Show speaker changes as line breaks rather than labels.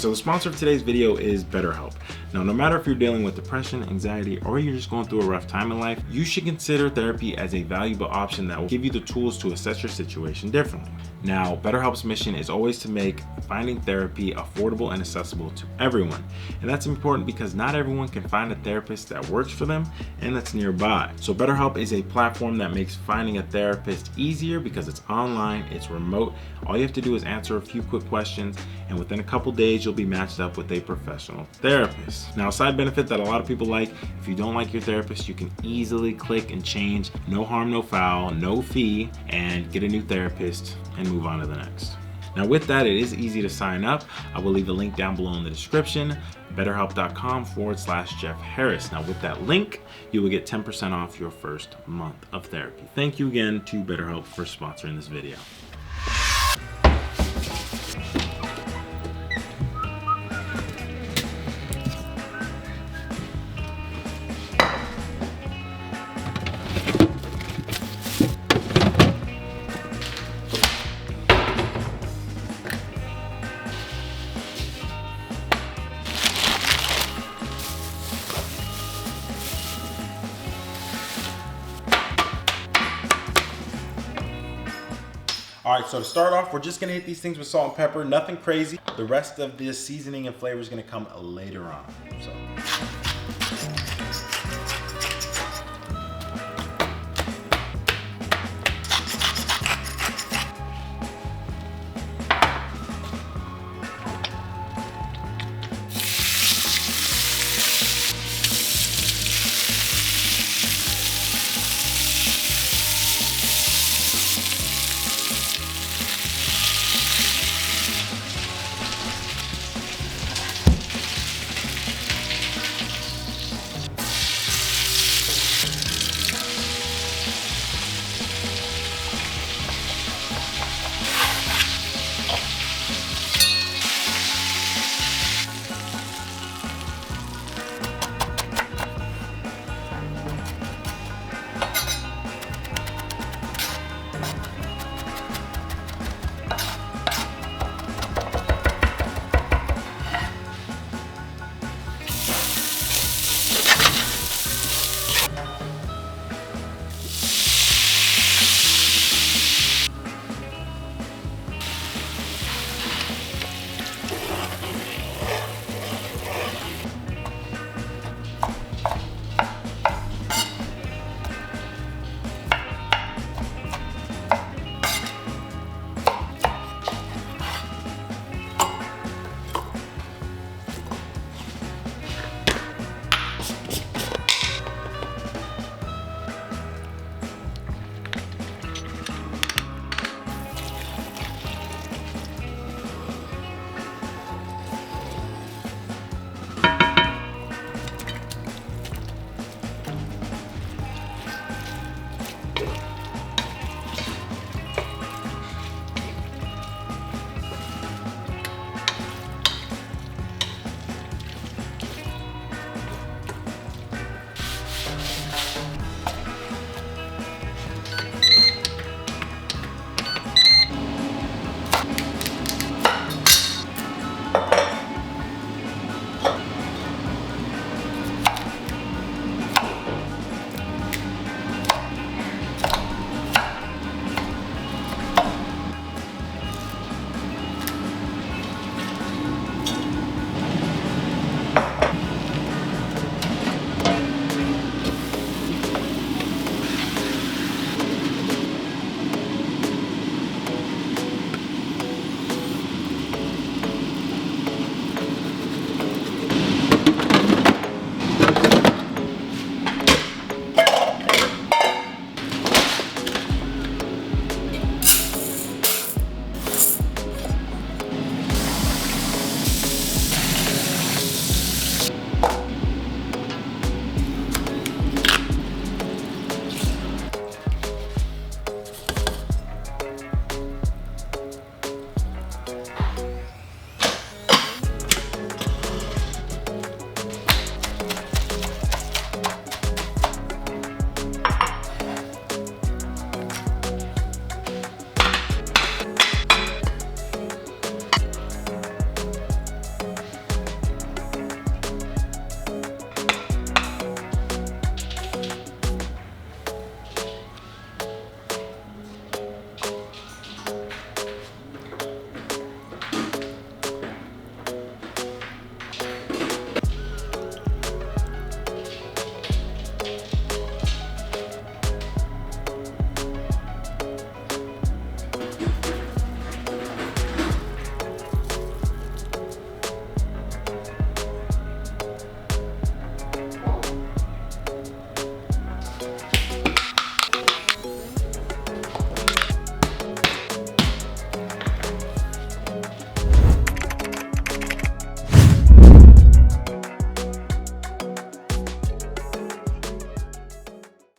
so the sponsor of today's video is BetterHelp. Now, no matter if you're dealing with depression, anxiety, or you're just going through a rough time in life, you should consider therapy as a valuable option that will give you the tools to assess your situation differently. Now, BetterHelp's mission is always to make finding therapy affordable and accessible to everyone. And that's important because not everyone can find a therapist that works for them and that's nearby. So BetterHelp is a platform that makes finding a therapist easier because it's online, it's remote. All you have to do is answer a few quick questions, and within a couple days, you'll be matched up with a professional therapist. Now, a side benefit that a lot of people like, if you don't like your therapist, you can easily click and change, no harm, no foul, no fee, and get a new therapist and move on to the next. Now, with that, it is easy to sign up. I will leave a link down below in the description, betterhelp.com/Jeff Harris. Now, with that link, you will get 10% off your first month of therapy. Thank you again to BetterHelp for sponsoring this video. All right, so to start off, we're just gonna hit these things with salt and pepper, nothing crazy. The rest of this seasoning and flavor is gonna come later on. So.